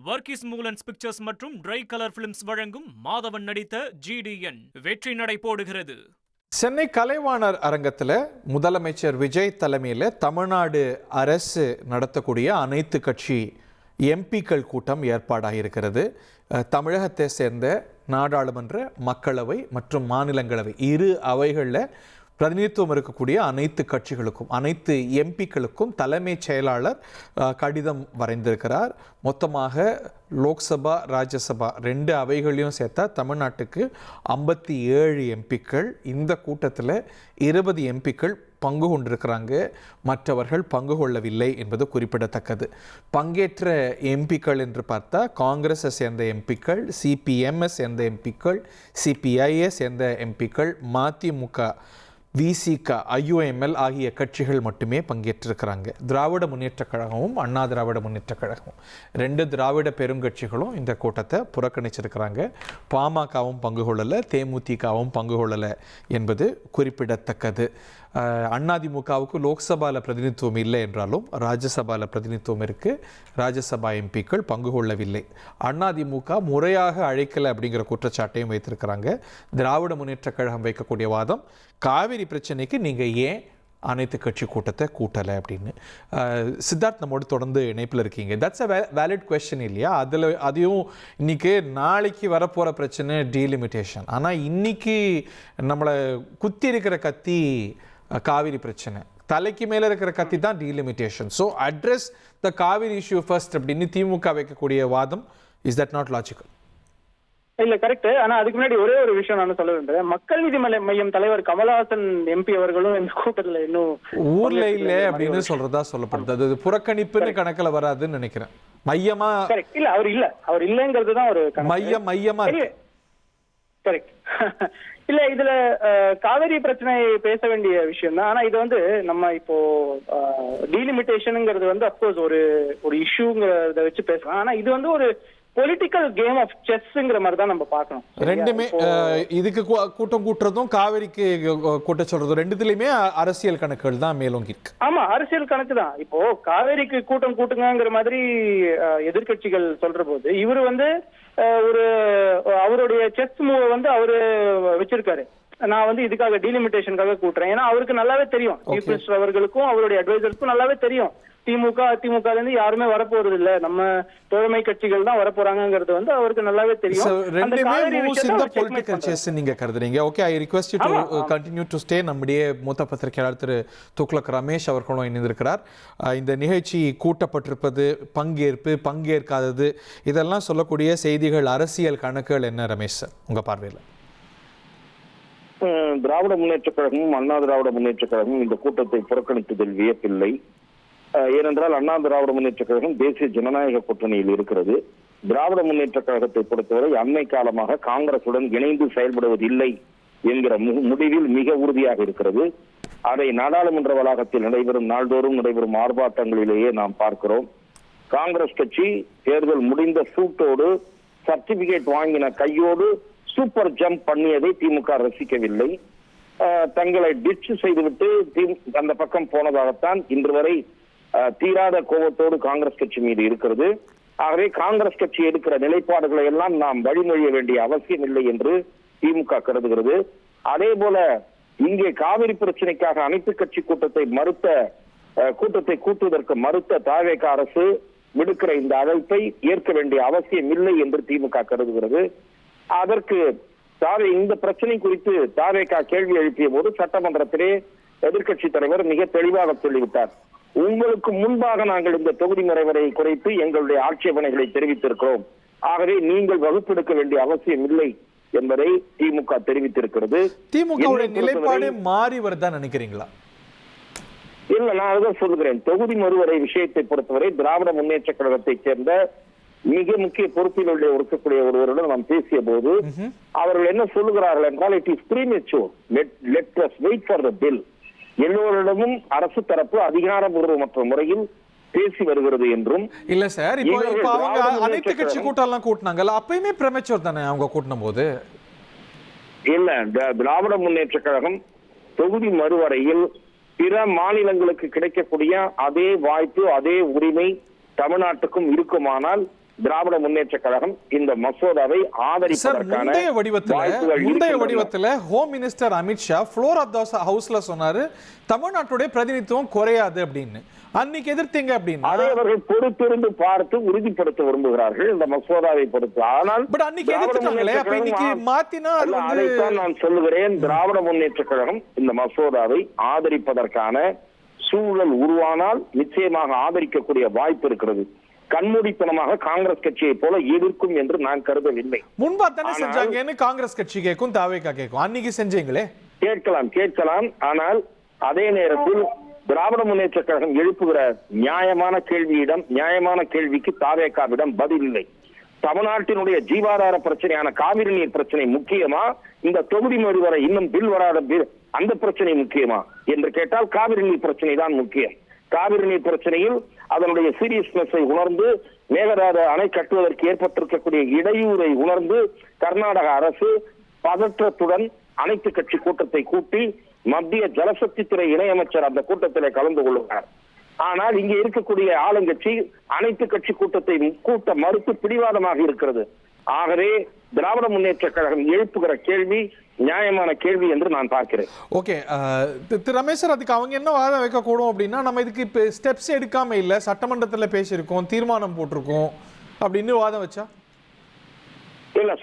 Varghese மூலன்ஸ் pictures மற்றும் try colour films வழங்கும் மாதவன் நடித்த GDN வெற்றி நடை போடுகிறது. சென்னை கலைவாணர் அரங்கத்தில் முதலமைச்சர் விஜய் தலைமையில் தமிழ்நாடு அரசு நடத்தக்கூடிய அனைத்து கட்சி எம்பிக்கள் கூட்டம் ஏற்பாடாகியிருக்கிறது. தமிழகத்தை சேர்ந்த நாடாளுமன்ற, மக்களவை மற்றும் மாநிலங்களவை இரு அவைகளில் பிரதிநிதித்துவம் இருக்கக்கூடிய அனைத்து கட்சிகளுக்கும், அனைத்து எம்பிக்களுக்கும் தலைமைச் செயலாளர் கடிதம் வரைந்திருக்கிறார். மொத்தமாக லோக்சபா, ராஜ்யசபா 2 அவைகளையும் சேர்த்தா தமிழ்நாட்டுக்கு 57 எம்பிக்கள். இந்த கூட்டத்தில் 20 எம்பிக்கள் பங்கு கொண்டிருக்கிறாங்க, மற்றவர்கள் பங்கு கொள்ளவில்லை என்பது குறிப்பிடத்தக்கது. பங்கேற்ற எம்பிக்கள் என்று பார்த்தா காங்கிரஸை சேர்ந்த எம்பிக்கள், CPM சேர்ந்த எம்பிக்கள், CPI சேர்ந்த எம்பிக்கள், மதிமுக, VCK, IUML ஆகிய கட்சிகள் மட்டுமே பங்கேற்றிருக்கிறாங்க. திராவிட முன்னேற்றக் கழகமும் அண்ணா திராவிட முன்னேற்றக் கழகமும் 2 திராவிட பெருங்கட்சிகளும் இந்த கூட்டத்தை புறக்கணிச்சிருக்கிறாங்க. பாமகவும் பங்கு கொள்ளலை, தேமுதிகவும் பங்கு கொள்ளலை என்பது குறிப்பிடத்தக்கது. அதிமுகவுக்கு லோக்சபாவில் பிரதிநிதித்துவம் இல்லை என்றாலும் ராஜ்யசபாவில் பிரதிநிதித்துவம் இருக்குது. ராஜ்யசபா எம்பிக்கள் பங்கு கொள்ளவில்லை. அதிமுக முறையாக அழைக்கலை அப்படிங்கிற குற்றச்சாட்டையும் வைத்திருக்கிறாங்க. திராவிட முன்னேற்றக் கழகம் வைக்கக்கூடிய வாதம், காவிரி பிரச்சனைக்கு நீங்கள் ஏன் அனைத்து கட்சி கூட்டத்தை கூட்டலை அப்படின்னு. சித்தார்த் நம்மோடு தொடர்ந்து இணைப்பில் இருக்கீங்க. தட்ஸ் அ வேலிட் கொஸ்டின் இல்லையா? அதையும் இன்னைக்கு நாளைக்கு வரப்போகிற பிரச்சனை டீலிமிட்டேஷன். ஆனால் இன்னைக்கு நம்மளை குத்தி இருக்கிற கத்தி காவிரி பிரச்சனை, தலைக்கு மேலே இருக்கிற கத்தி தான் delimitation. So address the Kaveri issue first அப்படின்னு திமுக வைக்கக்கூடிய வாதம், இஸ் தட் நாட் லாஜிக்கல்? இல்ல, கரெக்ட். ஆனா அதுக்கு முன்னாடி ஒரே ஒரு விஷயம் நான் சொல்ல வேண்டியது, மக்கள் நீதி மையம் தலைவர் கமலஹாசன் MP அவர்களும் இந்த கூட்டத்துல இன்னும் ஊர்ல இல்ல அப்படின்னு சொல்றதா சொல்லப்படுது. அது புறக்கணிப்புன்னு கணக்குல வராதுன்னு நினைக்கிறேன். மையமா இல்ல, அவர் இல்லங்கிறது தான் ஒரு மையமா இருக்கு. கரெக்ட். இல்ல, இதுல காவிரி பிரச்சனை பேச வேண்டிய விஷயம் தான். ஆனா இது வந்து நம்ம இப்போ டீலிமிட்டேஷனுங்கிறது வந்து அப்கோர்ஸ் ஒரு இஷ்யூங்கிறத வச்சு பேசலாம். ஆனா இது வந்து ஒரு பொலிட்டிக்கல் கேம் ஆஃப் செஸ்ங்கிற மாதிரி தான் நம்ம பார்க்கணும். ரெண்டுமே இதுக்கு கூட்டம் கூட்டுறதும் காவிரிக்கு கூட்ட சொல்றதும் ரெண்டுத்துலயுமே அரசியல் கணக்குகள் தான் மேலோங்கி இருக்கு. ஆமா, அரசியல் கணக்கு தான். இப்போ காவிரிக்கு கூட்டம் கூட்டுங்கிற மாதிரி எதிர்கட்சிகள் சொல்ற போது இவரு வந்து அவருடைய செஸ் மூவ் வந்து அவரு வச்சிருக்காரு. நான் வந்து இதுக்காக டீலிமிட்டேஷனுக்காக கூட்டுறேன். ஏன்னா அவருக்கு நல்லாவே தெரியும், சீஃப் மினிஸ்டர் அவர்களுக்கும் அவருடைய அட்வைசருக்கும் நல்லாவே தெரியும், அதிமுக இருந்து யாருமே வரப்போறது இல்ல, நம்ம தோழமை கட்சிகள் தான் வரப்போறாங்கிறது வந்து அவருக்கு நல்லாவே தெரியும். நீங்க கருதுறீங்க. Okay, I request you to continue to stay. நம்முடைய மூத்த பத்திரிகையாளர் திரு துக்ளக் ரமேஷ் அவர்களும் இணைந்திருக்கிறார். இந்த நிகழ்ச்சி கூட்டப்பட்டிருப்பது, பங்கேற்காதது, இதெல்லாம் சொல்லக்கூடிய செய்திகள், அரசியல் கணக்குகள் என்ன ரமேஷ் உங்க பார்வையில்? திராவிட முன்னேற்ற கழகமும் அண்ணா திராவிட முன்னேற்ற கழகமும் இந்த கூட்டத்தை புறக்கணித்ததில் வியப்பில்லை. ஏனென்றால் அண்ணா திராவிட முன்னேற்ற கழகம் தேசிய ஜனநாயக கூட்டணியில் இருக்கிறது. திராவிட முன்னேற்ற கழகத்தை பொறுத்தவரை அண்மை காலமாக காங்கிரசுடன் இணைந்து செயல்படுவதில்லை என்கிற முடிவில் மிக உறுதியாக இருக்கிறது. அதை நாடாளுமன்ற வளாகத்தில் நாள்தோறும் நடைபெறும் ஆர்ப்பாட்டங்களிலேயே நாம் பார்க்கிறோம். காங்கிரஸ் கட்சி தேர்தல் முடிந்த சூட்டோடு, சர்டிபிகேட் வாங்கின கையோடு சூப்பர் ஜம்ப் பண்ணியதை திமுக ரசிக்கவில்லை. தங்களை டிச் செய்துவிட்டு அந்த பக்கம் போனதாகத்தான் இன்று வரை தீராத கோபத்தோடு காங்கிரஸ் கட்சி மீது இருக்கிறது. ஆகவே காங்கிரஸ் கட்சி எடுக்கிற நிலைப்பாடுகளை எல்லாம் நாம் வழிமொழிய வேண்டிய அவசியம் இல்லை என்று திமுக கருதுகிறது. அதே போல இங்கே காவிரி பிரச்சனைக்காக அனைத்து கட்சி கூட்டத்தை கூட்டுவதற்கு மறுத்த தாவேக அரசு விடுக்கிற இந்த அழைப்பை ஏற்க வேண்டிய அவசியம் இல்லை என்று திமுக கருதுகிறது. அதற்கு இந்த பிரச்சனை குறித்து தாவேக கேள்வி எழுப்பிய போது சட்டமன்றத்திலே எதிர்கட்சி தலைவர் மிக தெளிவாக சொல்லிவிட்டார். உங்களுக்கு முன்பாக நாங்கள் இந்த தொகுதி முறைவரை குறைத்து எங்களுடைய ஆட்சேபனைகளை தெரிவித்திருக்கிறோம். ஆகவே நீங்கள் வகுப்பெடுக்க வேண்டிய அவசியம் இல்லை என்பதை திமுக தெரிவித்திருக்கிறது. திமுக நிலைப்பாடு மாறி வருதான் நினைக்கிறீங்களா? இல்ல, நான் அதுதான் சொல்லுகிறேன். தொகுதி மறுவரை விஷயத்தை பொறுத்தவரை திராவிட முன்னேற்ற கழகத்தை சேர்ந்த மிக முக்கிய பொறுப்பில் இருக்கக்கூடிய ஒருவருடன் நாம் பேசிய போது அவர்கள் என்ன சொல்லுகிறார்கள் என்றால், it is premature, let us wait for the bill. எல்லோரிடமும் அரசு தரப்பு அதிகாரபூர்வமற்ற முறையில் பேசி வருகிறது என்றும். இல்ல சார், இப்போ அவங்க அனைத்து கட்சி கூட்டம் எல்லாம் கூட்டினாங்கல்ல, அப்பயுமே ப்ரீமெச்சூர் தானே அவங்க கூட்டின போது? இல்ல, திராவிட முன்னேற்ற கழகம் தொகுதி மறுவரையில் பிற மாநிலங்களுக்கு கிடைக்கக்கூடிய அதே வாய்ப்பு, அதே உரிமை தமிழ்நாட்டுக்கும் இருக்குமானால் திராவிட முன்னேற்ற கழகம் இந்த மசோதாவை ஆதரிப்பதற்கான முந்தைய வடிவத்துல home minister Amit Shah floor off the ஹவுஸ்ல சொன்னாரு தமிழ்நாட்டுடைய பிரதிநிதித்துவம் குறையாது அப்படின்னு. அன்னைக்கு எதிர்த்தீங்க அப்படின்னு அதை அவர்கள் பொறுத்திருந்து பார்த்து உறுதிப்படுத்த விரும்புகிறார்கள் இந்த மசோதாவை பொறுத்து. ஆனால் அதைத்தான் நான் சொல்லுகிறேன், திராவிட முன்னேற்ற கழகம் இந்த மசோதாவை ஆதரிப்பதற்கான சூழல் உருவானால் நிச்சயமாக ஆதரிக்கக்கூடிய வாய்ப்பு இருக்கிறது. கண்மூடித்தனமாக காங்கிரஸ் கட்சியை போல எதிர்க்கும் என்று நான் கருதவில்லை. முன்பா தானே செஞ்சாங்கன்னு காங்கிரஸ் கட்சி கேட்கும், தாவேகா கேட்கும். அன்னைக்கு செஞ்சீங்களே. கேட்கலாம். ஆனால் அதே நேரத்தில் திராவிட முன்னேற்ற கழகம் எழுப்புகிற நியாயமான கேள்விக்கு தாவேகாவிடம் பதில் இல்லை. தமிழ்நாட்டினுடைய ஜீவாதார பிரச்சனையான காவிரி நீர் பிரச்சனை முக்கியமா, இந்த தொகுதி மொழி வரை இன்னும் பில் வராத அந்த பிரச்சனை முக்கியமா என்று கேட்டால் காவிரி நீர் பிரச்சனை தான் முக்கியம். காவிரி நீர் பிரச்சனையில் அதனுடைய சீரியஸ்னஸை உணர்ந்து மேகதாது அணை கட்டுவதற்கு ஏற்பட்டிருக்கக்கூடிய இடையூறை உணர்ந்து கர்நாடக அரசு பதற்றத்துடன் அனைத்து கட்சி கூட்டத்தை கூட்டி மத்திய ஜலசக்தித்துறை இணையமைச்சர் அந்த கூட்டத்தில் கலந்து கொள்ளுகிறார். ஆனால் இங்கே இருக்கக்கூடிய ஆளுங்கட்சி அனைத்து கட்சி கூட்டத்தை கூட்ட மறுத்து பிடிவாதமாக இருக்கிறது. ஆகவே திராவிட முன்னேற்ற கழகம் எழுப்புகிற கேள்வி நியாயமான கேள்வி என்று நான் பார்க்கிறேன். ஓகே திரு ரமேஷ், அதுக்கு அவங்க என்ன வாதம் வைக்கக்கூடும் அப்படின்னா, நம்ம இதுக்கு இப்போ ஸ்டெப்ஸ் எடுக்காம இல்லை, சட்டமன்றத்தில் பேசியிருக்கோம், தீர்மானம் போட்டிருக்கோம் அப்படின்னு வாதம் வச்சா? இல்ல,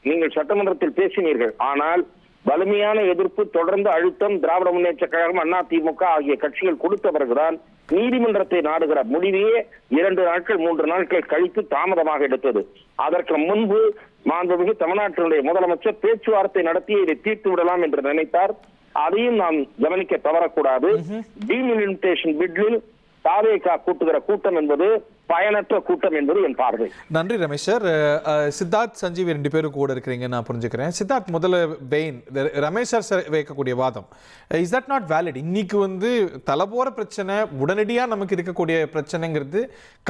நீங்கள் சட்டமன்றத்தில் பேசினீர்கள். ஆனால் வலிமையான எதிர்ப்பு, தொடர்ந்து அழுத்தம் திராவிட முன்னேற்ற கழகம், அதிமுக ஆகிய கட்சிகள் கொடுத்த பிறகுதான் நீதிமன்றத்தை நாடுகிற முடிவையே 2 நாட்கள் 3 நாட்கள் கழித்து தாமதமாக எடுத்தது. அதற்கு முன்பு மாண்புமிகு தமிழ்நாட்டினுடைய முதலமைச்சர் பேச்சுவார்த்தை நடத்தி இதை தீர்த்து விடலாம் என்று நினைத்தார். அதையும் நாம் கவனிக்க தவறக்கூடாது. டீமிலிமிட்டேஷன் பிட்லில் தாவேகா கூட்டுகிற கூட்டம் என்பது பயனற்ற கூட்டம் என்பது என் பார்வை. நன்றி ரமேஷ் சார். சித்தார்த், சஞ்சீவ் 2 பேரும் கூட இருக்கிறீங்க, நான் புரிஞ்சுக்கிறேன். சித்தார்த், முதல்ல வெயின் ரமேஷ் சார் வைக்கக்கூடிய வாதம் இஸ் தட் நாட் வேலிட்? இன்னைக்கு தலைபோற பிரச்சனை, உடனடியா நமக்கு இருக்கக்கூடிய பிரச்சனைங்கிறது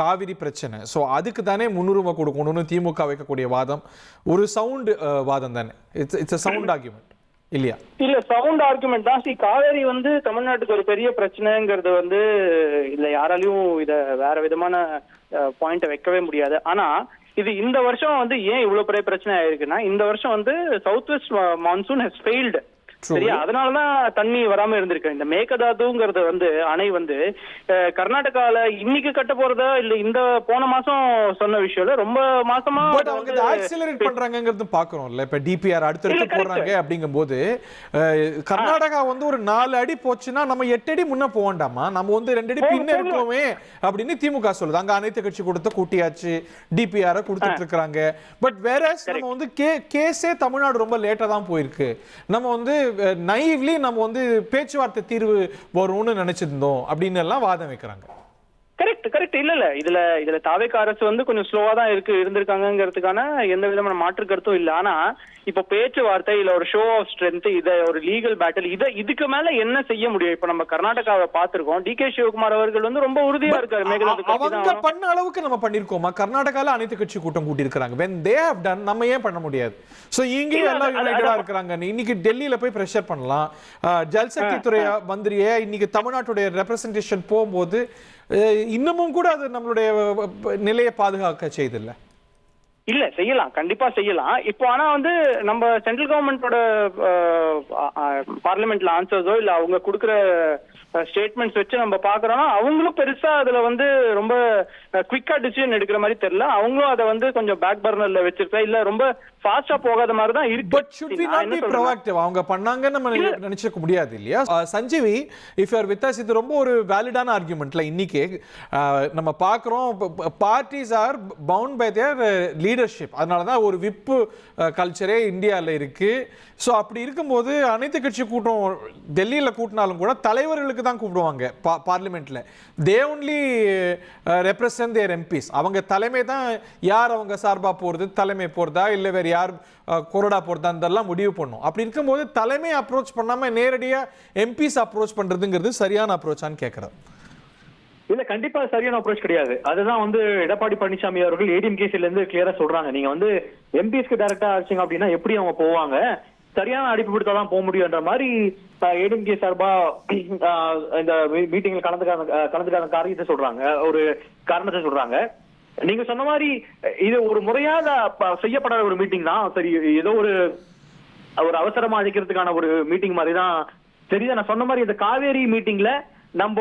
காவிரி பிரச்சனை. ஸோ அதுக்கு தானே முன்னுரிமை கொடுக்கணும்னு திமுக வைக்கக்கூடிய வாதம் ஒரு சவுண்ட் வாதம் தானே? இட்ஸ் a சவுண்ட் ஆர்குமெண்ட் இல்லையா? இல்ல, சவுண்ட் ஆர்குமெண்ட் தான். காவேரி தமிழ்நாட்டுக்கு ஒரு பெரிய பிரச்சனைங்கிறது இல்ல, யாராலையும் இத வேற விதமான பாயிண்ட வைக்கவே முடியாது. ஆனா இது இந்த வருஷம் ஏன் இவ்வளவு பெரிய பிரச்சனை ஆயிருக்குன்னா, இந்த வருஷம் south west monsoon has failed. சரியா, அதனாலதான் தண்ணி வராம இருந்திருக்கு. இந்த மேகதாதுங்கிறது அணை கர்நாடகால இன்னைக்கு கட்ட போறதா இல்ல இந்த போன மாசம் சொன்ன விஷயம் ரொம்ப மாசமா ஆக்சிலரேட் பண்றாங்கிறது பாக்குறோம்ல. இப்ப டிபிஆர் அடுத்து போடுறாங்க அப்படிங்கும்போது கர்நாடகா ஒரு 4 அடி போச்சுன்னா நம்ம 8 அடி முன்ன போக வேண்டாமா? நம்ம 2 அடி பின்ன இருக்கோமே அப்படின்னு திமுக சொல்லுது. அங்க அனைத்து கட்சி கொடுத்த கூட்டியாச்சு, டிபிஆர் கொடுத்துட்டு இருக்காங்க. பட் வேற நம்ம கேஸே தமிழ்நாடு ரொம்ப லேட்டா தான் போயிருக்கு. நம்ம நைவ்லி நம்ம பேச்சுவார்த்தை தீர்வு வரும்னு நினைச்சிருந்தோம் அப்படின்னு எல்லாம் வாதம் வைக்கிறாங்க. கரெக்ட். இல்ல இதுல தாவேகா அரசு கொஞ்சம் ஸ்லோவா தான் இருந்திருக்காங்கிறதுக்கான எந்த விதமான மாற்று கருத்தும் இல்ல. ஆனா இப்ப பேச்சுவார்த்தை இல்ல ஒரு ஷோ ஆஃப் ஸ்ட்ரென்த், இத ஒரு லீகல் பேட்டில், இதுக்கு மேல என்ன செய்ய முடியும்? இப்ப நம்ம கர்நாடகாவை பாத்துருக்கோம். டி.கே. சிவகுமார் அவர்கள் ரொம்ப உறுதியா இருக்காரு. அவங்க பண்ண அளவுக்கு நம்ம பண்ணிருக்கோமா? கர்நாடகால அனைத்து கட்சி கூட்டம் கூட்டி இருக்காங்க. when they have done, நம்ம ஏன் பண்ண முடியாது? சோ இங்க எல்லாம் யுனைட்டடா இருக்காங்க. இன்னைக்கு டெல்லியில போய் பிரஷர் பண்ணலாம். ஜல்சக்தி துறை மந்திரியே இன்னைக்கு தமிழ்நாட்டுடைய ரெப்ரசன்டேஷன் போகும்போது இன்னமும் கூட அது நம்மளுடைய நிலையை பாதுகாக்க செய்தில்ல. இல்ல, செய்யலாம், கண்டிப்பா செய்யலாம். இப்போ ஆனா நம்ம சென்ட்ரல் கவர்மெண்டோட பார்லிமெண்ட்ல ஆன்சர்ஸோ இல்ல அவங்க கொடுக்குற ஸ்டேட்மெண்ட்ஸ் வச்சு நம்ம பாக்குறோம்னா அவங்களும் பெருசா அதுல ரொம்ப குவிக்கா டிசிஷன் எடுக்கிற மாதிரி தெரியல. அவங்களும் அதை கொஞ்சம் பேக் பர்னர்ல வச்சிருக்கா, இல்ல ரொம்ப ஃபாஸ்டா போகாத மாதிரி தான் இருக்கு. But should we not be proactive? அவங்க பண்ணாங்கன்னு நம்ம நினைச்சுக்க முடியாது இல்லையா? Sanjeevi, if you are with us, இது ரொம்ப ஒரு வேலிடான ஆர்குமெண்ட்ல இன்னைக்கு நம்ம பாக்குறோம். Parties are bound by their leadership. அதனால தான் ஒரு விப்பு கல்ச்சரே இந்தியாவில் இருக்கு. ஸோ அப்படி இருக்கும்போது அனைத்து கட்சி கூட்டம் டெல்லியில் கூட்டினாலும் கூட தலைவர்களுக்கு தான் கூப்பிடுவாங்க பார்லிமெண்ட்ல. They only represent their MPs. அவங்க தலைமை தான் யார் அவங்க சார்பாக போகிறது, தலைமை போகிறதா இல்லை வேறு யார் கொறடா போகிறதா இதெல்லாம் முடிவு பண்ணும். அப்படி இருக்கும்போது தலைமை அப்ரோச் பண்ணாமல் நேரடியாக எம்பிஸ் அப்ரோச் பண்ணுறதுங்கிறது சரியான அப்ரோச்சான்னு கேட்குறேன். இல்ல, கண்டிப்பா சரியான அப்ரோச் கிடையாது. அதுதான் எடப்பாடி பழனிசாமி அவர்கள் ஏடிஎம்கேல இருந்து கிளியரா சொல்றாங்க. நீங்க எம்பிஎஸ்க்கு டைரக்டா அடிச்சீங்க அப்படின்னா எப்படி அவங்க போவாங்க, சரியான அடிப்பு விடுத்தாதான் போக முடியும்ன்ற மாதிரி ஏடிஎம்கே சார்பா இந்த மீட்டிங்ல கலந்துக்கான காரியத்தை சொல்றாங்க, ஒரு காரணத்தை சொல்றாங்க. நீங்க சொன்ன மாதிரி இது ஒரு முறையாக செய்யப்படாத ஒரு மீட்டிங் தான். சரி, ஏதோ ஒரு அவசரமா அழைக்கிறதுக்கான ஒரு மீட்டிங் மாதிரி தான் தெரியுது. நான் சொன்ன மாதிரி இந்த காவேரி மீட்டிங்ல நம்ம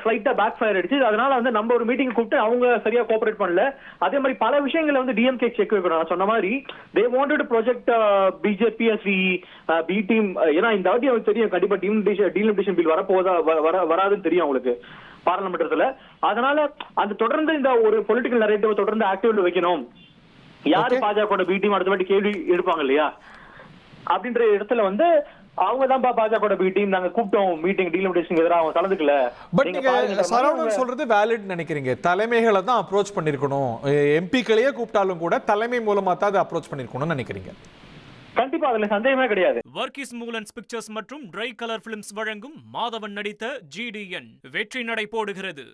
ஸ்லைட்டா பேக் ஃபயர் அடிச்சு, அதனால வந்து நம்ம ஒரு மீட்டிங் கூப்பிட்டு அவங்க சரியா கோஆபரேட் பண்ணல. அதே மாதிரி பல விஷயங்களை வந்து டிஎம்கே செக் வைக்கணும். நான் சொன்ன மாதிரி they wanted to project BJP as B team. ஏன்னா இந்த வாட்டி அவங்களுக்கு தெரியும் கண்டிப்பா டீலிமிட்டேஷன் பில் வராதுன்னு தெரியும் அவங்களுக்கு பாராளுமன்றத்துல. அதனால அந்த தொடர்ந்து இந்த ஒரு பொலிட்டிக்கல் நரேட்டிவ் தொடர்ந்து ஆக்டிவ்ல வைக்கணும். யாரு பாஜக பி டீம் அடுத்த வாட்டி கேள்வி எடுப்பாங்க இல்லையா அப்படின்ற இடத்துல வந்து அவங்க தான் பாஜக பி டீம் நாங்க கூப்பிட்டோம் மீட்டிங் டீலிமிட்டேஷன் எதிராக அவங்க கலந்துக்கல. பட் நீங்க சரவணன் சொல்றது வேலிட் நினைக்கிறீங்க. தலைமைகளை தான் அப்ரோச் பண்ணிருக்கணும். எம்பிக்களையே கூப்பிட்டாலும் கூட தலைமை மூலமா தான் அதை அப்ரோச் பண்ணிருக்கணும்னு நினைக்கிறீங்க? கண்டிப்பா அதுல சந்தேகமே கிடையாது. வர்கீஸ் மூலன்ஸ் பிக்சர்ஸ் மற்றும் ட்ரை கலர் பிலிம்ஸ் வழங்கும் மாதவன் நடித்த GDN வெற்றி நடை போடுகிறது.